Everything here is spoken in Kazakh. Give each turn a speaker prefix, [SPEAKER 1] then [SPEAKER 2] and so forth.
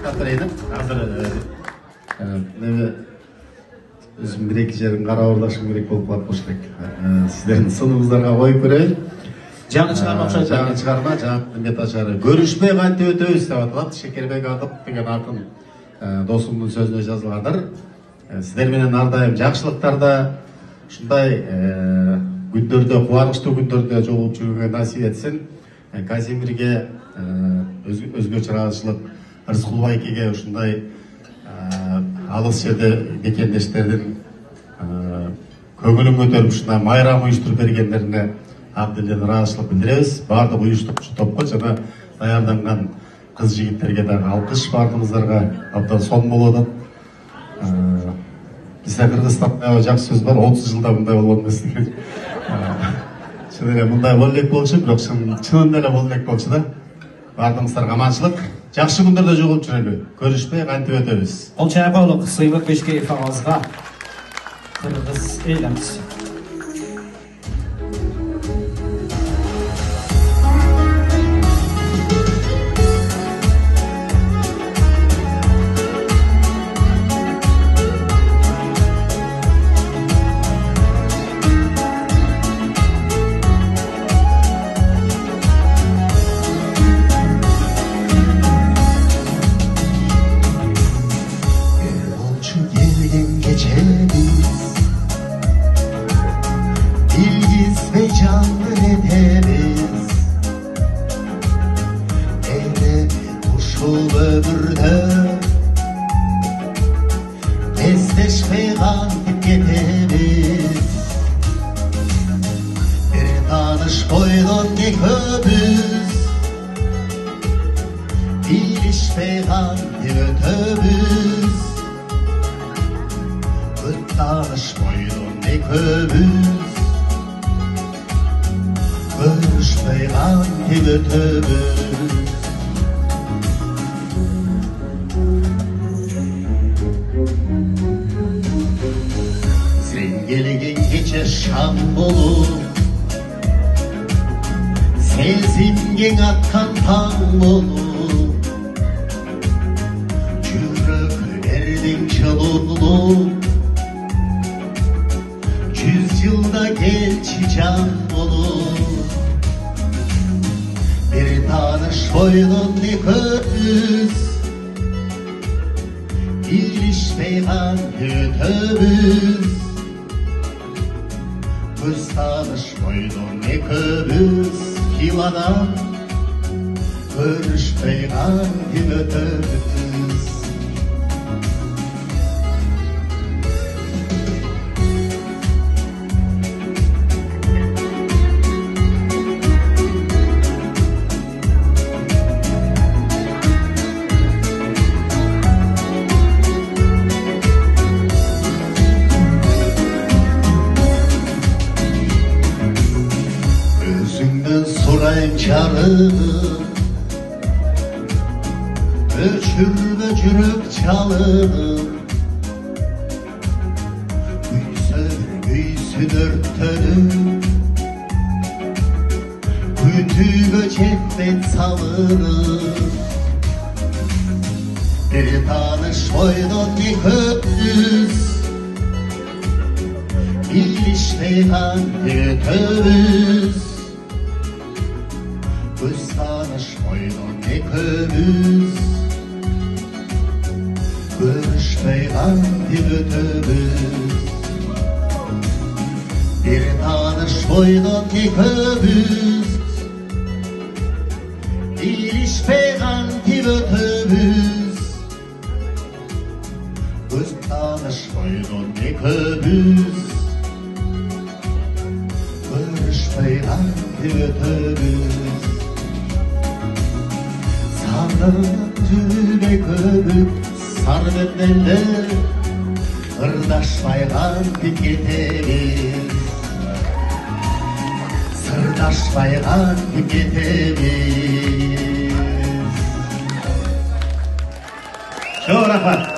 [SPEAKER 1] Katarina. Hazır өзім бір-екі жерін қарауырлашым керек болып қалып қоштек. Сіздердің сыныңызларға қойып көрейін.
[SPEAKER 2] Жаңы шығарма ұқсайды.
[SPEAKER 1] Жаңы шығарма, жаңы меташары. Көрішпей қанты өтөбүз деп аталады. Шекербек Адып деген ақын досымның сөзіне жазылғандар. Сіздерменен ардайым жақшылықтарда, шындай күндерде, қуанышты күндерде жолығып жүруге насип етсін. Казимирге, өзге чырағышылық Рысқұл Байкеге ушундай алыс жерде мекендештердің көңілін көтеріп шына майрам ұйыштырып бергендеріне абділден ыраазычылык билдиребиз. Бардық уюштурчу топко жана даярданған кыз жигиттерге дагы алкыш, бардыгыңыздарга абдан сонун болуп атат. Бизде Кыргызстанда жакшы сөз бар, 30 жылда мындай болбойт эмес деген. Чын эле мындай боло элек болчу, бирок чынында эле боло элек болчу да. Бардыгыңыздарга аманчылык. Жақсы күндерде жоғылып жүрелі. Көрішпей қантып өтөбүз.
[SPEAKER 2] Ол Чайбаулық Сыйбық Бешкеев ағазға Қырғыз ейлеміз.
[SPEAKER 3] Esteşmey kantip getemiz Bir tanış koydun ne köpüz Bilişmey kantip ötöbüz Bir tanış koydun ne köpüz Görüşmey kantip ötöbüz Gelgin geçer şam bolup Sezimgen atkan tan bolup Yüreklerden çalılıp 100 yılda genç can bolup Bir tanış koydun ne köpüz İlişmey kantip ötöbüz Göz tanış koydun ne köpüz Kiladan Görüşmey kantip ötöbüz Sorayım çarını Öçürme çürük çalını Güysün örtönü Kütüğü çekmet salını Bir tanış koydun ne köpüz İlişmey kantip ötöbüz Göz tanış koydun ne köpüz Görüşmey kantip ötöbüz Bir tanış koydun ne köpüz İlişmey kantip ötöbüz Göz tanış koydun ne köpüz Görüşmey kantip ötöbüz Sarı köpük sarı bedenler Sırdaşmay kantip getemiz Sırdaşmay kantip getemiz
[SPEAKER 1] Çok rahmat.